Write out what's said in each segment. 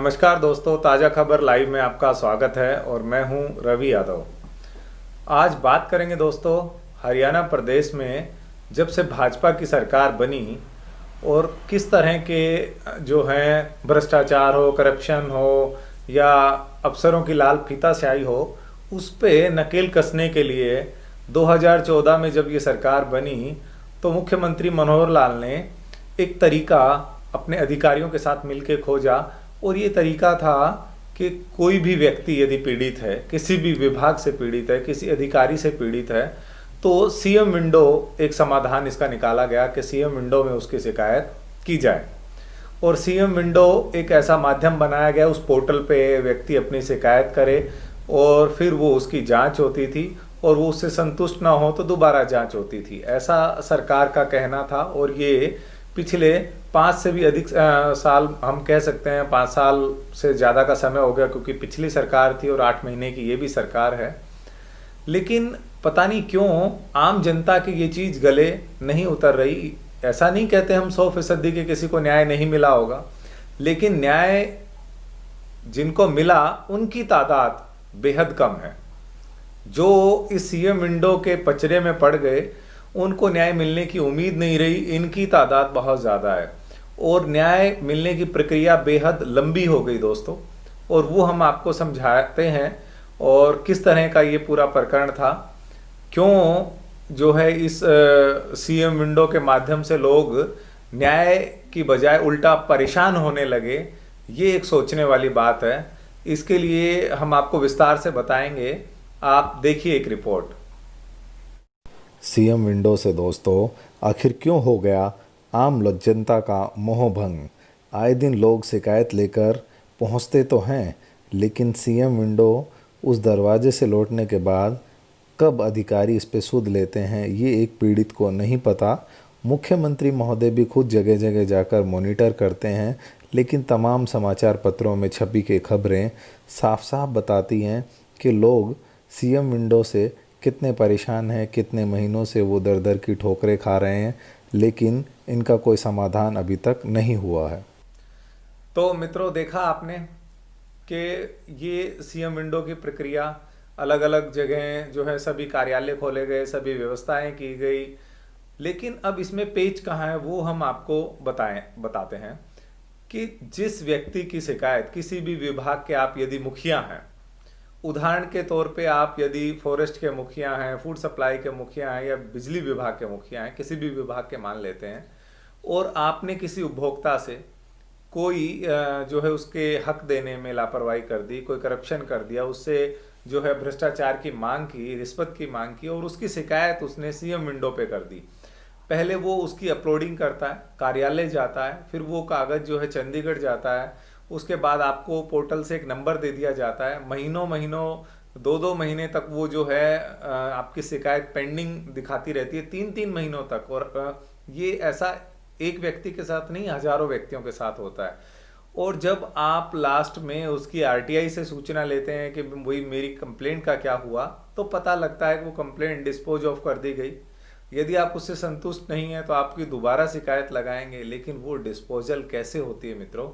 नमस्कार दोस्तों, ताज़ा खबर लाइव में आपका स्वागत है और मैं हूं रवि यादव। आज बात करेंगे दोस्तों, हरियाणा प्रदेश में जब से भाजपा की सरकार बनी और किस तरह के जो हैं भ्रष्टाचार हो, करप्शन हो या अफसरों की लाल फीतास्याही हो, उस पे नकेल कसने के लिए 2014 में जब ये सरकार बनी तो मुख्यमंत्री मनोहर लाल ने एक तरीका अपने अधिकारियों के साथ मिलकर खोजा। और ये तरीका था कि कोई भी व्यक्ति यदि पीड़ित है, किसी भी विभाग से पीड़ित है, किसी अधिकारी से पीड़ित है, तो सीएम विंडो एक समाधान इसका निकाला गया कि सीएम विंडो में उसकी शिकायत की जाए। और सीएम विंडो एक ऐसा माध्यम बनाया गया, उस पोर्टल पे व्यक्ति अपनी शिकायत करे और फिर वो उसकी जांच होती थी और वो उससे संतुष्ट ना हो तो दोबारा जांच होती थी। ऐसा सरकार का कहना था। और ये पिछले 5 से भी अधिक साल, हम कह सकते हैं 5 साल से ज़्यादा का समय हो गया, क्योंकि पिछली सरकार थी और 8 महीने की ये भी सरकार है। लेकिन पता नहीं क्यों आम जनता की ये चीज़ गले नहीं उतर रही। ऐसा नहीं कहते हम 100% कि किसी को न्याय नहीं मिला होगा, लेकिन न्याय जिनको मिला उनकी तादाद बेहद कम है। जो इस सीएम विंडो के पचड़े में पड़ गए, उनको न्याय मिलने की उम्मीद नहीं रही, इनकी तादाद बहुत ज़्यादा है और न्याय मिलने की प्रक्रिया बेहद लंबी हो गई दोस्तों। और वो हम आपको समझाते हैं और किस तरह का ये पूरा प्रकरण था, क्यों जो है इस सीएम विंडो के माध्यम से लोग न्याय की बजाय उल्टा परेशान होने लगे। ये एक सोचने वाली बात है। इसके लिए हम आपको विस्तार से बताएंगे, आप देखिए एक रिपोर्ट। सीएम विंडो से दोस्तों आखिर क्यों हो गया आम जनता का मोहभंग। आए दिन लोग शिकायत लेकर पहुंचते तो हैं, लेकिन सीएम विंडो उस दरवाजे से लौटने के बाद कब अधिकारी इस पे सुध लेते हैं ये एक पीड़ित को नहीं पता। मुख्यमंत्री महोदय भी खुद जगह जगह जाकर मॉनिटर करते हैं, लेकिन तमाम समाचार पत्रों में छपी के खबरें साफ साफ बताती हैं कि लोग सीएम विंडो से कितने परेशान हैं, कितने महीनों से वो दर दर की ठोकरें खा रहे हैं, लेकिन इनका कोई समाधान अभी तक नहीं हुआ है। तो मित्रों, देखा आपने कि ये सीएम विंडो की प्रक्रिया अलग अलग जगह जो है सभी कार्यालय खोले गए, सभी व्यवस्थाएं की गई, लेकिन अब इसमें पेच कहाँ है वो हम आपको बताते हैं कि जिस व्यक्ति की शिकायत किसी भी विभाग के, आप यदि मुखिया हैं, उदाहरण के तौर पे आप यदि फॉरेस्ट के मुखिया हैं, फूड सप्लाई के मुखिया हैं या बिजली विभाग के मुखिया हैं, किसी भी विभाग के मान लेते हैं, और आपने किसी उपभोक्ता से कोई जो है उसके हक देने में लापरवाही कर दी, कोई करप्शन कर दिया, उससे जो है भ्रष्टाचार की मांग की, रिश्वत की मांग की और उसकी शिकायत उसने सीएम विंडो पे कर दी। पहले वो उसकी अपलोडिंग करता है, कार्यालय जाता है, फिर वो कागज़ जो है चंडीगढ़ जाता है, उसके बाद आपको पोर्टल से एक नंबर दे दिया जाता है। महीनों महीनों 2-2 महीने तक वो जो है आपकी शिकायत पेंडिंग दिखाती रहती है, 3-3 महीनों तक। और ये ऐसा एक व्यक्ति के साथ नहीं, हजारों व्यक्तियों के साथ होता है। और जब आप लास्ट में उसकी आरटीआई से सूचना लेते हैं कि वही मेरी कंप्लेंट का क्या हुआ, तो पता लगता है कि वो कंप्लेंट डिस्पोज ऑफ कर दी गई। यदि आप उससे संतुष्ट नहीं है तो आपकी दोबारा शिकायत लगाएंगे, लेकिन वो डिस्पोजल कैसे होती है मित्रों,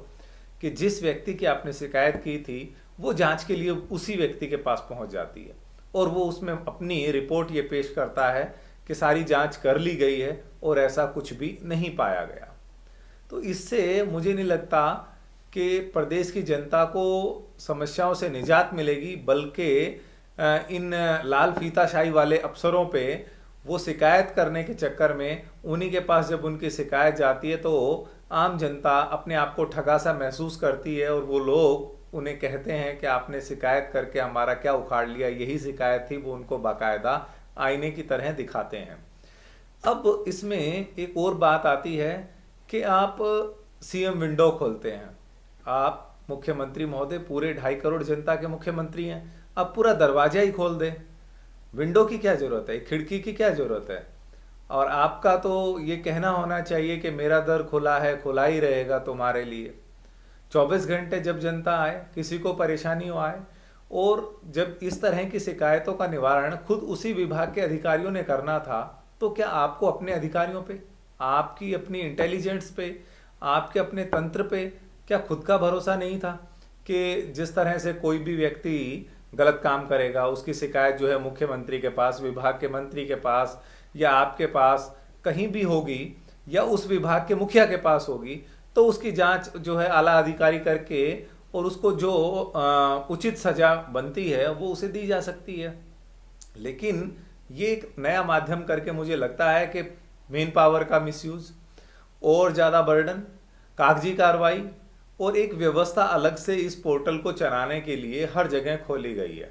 कि जिस व्यक्ति की आपने शिकायत की थी वो जांच के लिए उसी व्यक्ति के पास पहुंच जाती है और वो उसमें अपनी रिपोर्ट ये पेश करता है कि सारी जांच कर ली गई है और ऐसा कुछ भी नहीं पाया गया। तो इससे मुझे नहीं लगता कि प्रदेश की जनता को समस्याओं से निजात मिलेगी, बल्कि इन लाल फीताशाही वाले अफसरों पे वो शिकायत करने के चक्कर में उन्हीं के पास जब उनकी शिकायत जाती है तो आम जनता अपने आप को ठगा सा महसूस करती है और वो लोग उन्हें कहते हैं कि आपने शिकायत करके हमारा क्या उखाड़ लिया, यही शिकायत थी। वो उनको बाकायदा आईने की तरह दिखाते हैं। अब इसमें एक और बात आती है कि आप सीएम विंडो खोलते हैं, आप मुख्यमंत्री महोदय पूरे 2.5 करोड़ जनता के मुख्यमंत्री हैं, आप पूरा दरवाजा ही खोल दें। विंडो की क्या ज़रूरत है, खिड़की की क्या ज़रूरत है। और आपका तो ये कहना होना चाहिए कि मेरा दर खुला है, खुला ही रहेगा तुम्हारे लिए। 24 घंटे जब जनता आए, किसी को परेशानी हो आए, और जब इस तरह की शिकायतों का निवारण खुद उसी विभाग के अधिकारियों ने करना था, तो क्या आपको अपने अधिकारियों पे, आपकी अपनी इंटेलिजेंस पे, आपके अपने तंत्र पे क्या खुद का भरोसा नहीं था कि जिस तरह से कोई भी व्यक्ति गलत काम करेगा उसकी शिकायत जो है मुख्यमंत्री के पास, विभाग के मंत्री के पास या आपके पास कहीं भी होगी या उस विभाग के मुखिया के पास होगी, तो उसकी जांच जो है आला अधिकारी करके और उसको जो उचित सजा बनती है वो उसे दी जा सकती है। लेकिन ये एक नया माध्यम करके मुझे लगता है कि मेन पावर का मिसयूज और ज़्यादा बर्डन, कागजी कार्रवाई और एक व्यवस्था अलग से इस पोर्टल को चलाने के लिए हर जगह खोली गई है।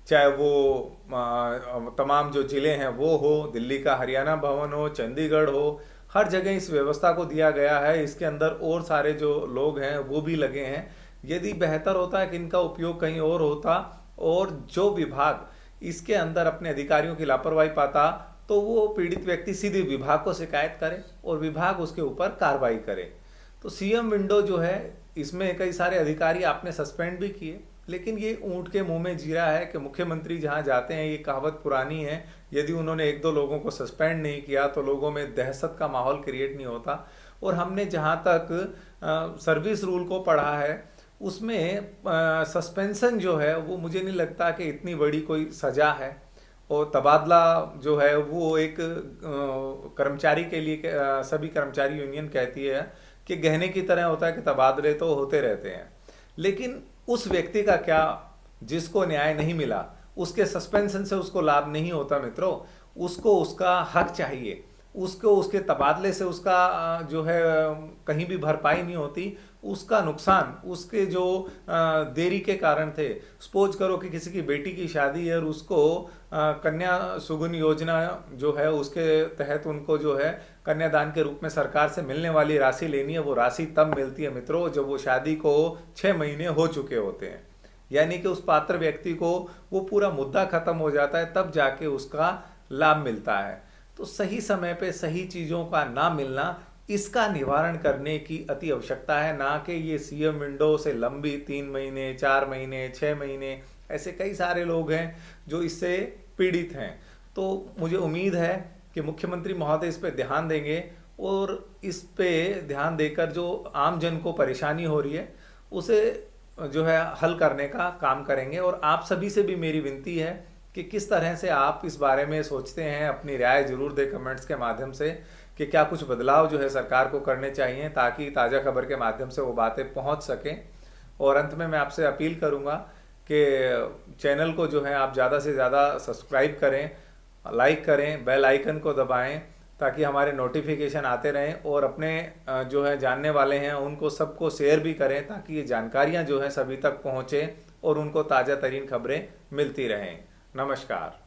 चाहे वो तमाम जो ज़िले हैं वो हो, दिल्ली का हरियाणा भवन हो, चंडीगढ़ हो, हर जगह इस व्यवस्था को दिया गया है। इसके अंदर और सारे जो लोग हैं वो भी लगे हैं। यदि बेहतर होता है कि इनका उपयोग कहीं और होता और जो विभाग इसके अंदर अपने अधिकारियों की लापरवाही पाता तो वो पीड़ित व्यक्ति सीधे विभाग को शिकायत करे और विभाग उसके ऊपर कार्रवाई करे। तो सीएम विंडो जो है इसमें कई सारे अधिकारी आपने सस्पेंड भी किए, लेकिन ये ऊंट के मुंह में जीरा है कि मुख्यमंत्री जहां जाते हैं, ये कहावत पुरानी है, यदि उन्होंने एक दो लोगों को सस्पेंड नहीं किया तो लोगों में दहशत का माहौल क्रिएट नहीं होता। और हमने जहां तक सर्विस रूल को पढ़ा है उसमें सस्पेंशन जो है वो मुझे नहीं लगता कि इतनी बड़ी कोई सजा है। और तबादला जो है वो एक कर्मचारी के लिए सभी कर्मचारी यूनियन कहती है कि गहने की तरह होता है कि तबादले तो होते रहते हैं। लेकिन उस व्यक्ति का क्या जिसको न्याय नहीं मिला, उसके सस्पेंशन से उसको लाभ नहीं होता मित्रों। उसको उसका हक चाहिए, उसको उसके तबादले से उसका जो है कहीं भी भरपाई नहीं होती। उसका नुकसान उसके जो देरी के कारण थे। सपोज करो कि किसी की बेटी की शादी है और उसको कन्या सुगुन योजना जो है उसके तहत उनको जो है कन्यादान के रूप में सरकार से मिलने वाली राशि लेनी है। वो राशि तब मिलती है मित्रों जब वो शादी को 6 महीने हो चुके होते हैं, यानी कि उस पात्र व्यक्ति को वो पूरा मुद्दा खत्म हो जाता है, तब जाके उसका लाभ मिलता है। तो सही समय पे सही चीज़ों का ना मिलना, इसका निवारण करने की अति आवश्यकता है, ना कि ये सीएम विंडो से लंबी 3 महीने 4 महीने 6 महीने, ऐसे कई सारे लोग हैं जो इससे पीड़ित हैं। तो मुझे उम्मीद है कि मुख्यमंत्री महोदय इस पे ध्यान देंगे और इस पे ध्यान देकर जो आम जन को परेशानी हो रही है उसे जो है हल करने का काम करेंगे। और आप सभी से भी मेरी विनती है कि किस तरह से आप इस बारे में सोचते हैं, अपनी राय जरूर दें कमेंट्स के माध्यम से कि क्या कुछ बदलाव जो है सरकार को करने चाहिए ताकि ताज़ा खबर के माध्यम से वो बातें पहुंच सकें। और अंत में मैं आपसे अपील करूंगा कि चैनल को जो है आप ज़्यादा से ज़्यादा सब्सक्राइब करें, लाइक करें, बेल आइकन को दबाएं ताकि हमारे नोटिफिकेशन आते रहें। और अपने जो है जानने वाले हैं उनको सबको शेयर भी करें ताकि ये जानकारियाँ जो है सभी तक पहुँचें और उनको ताज़ा तरीन खबरें मिलती रहें। नमस्कार।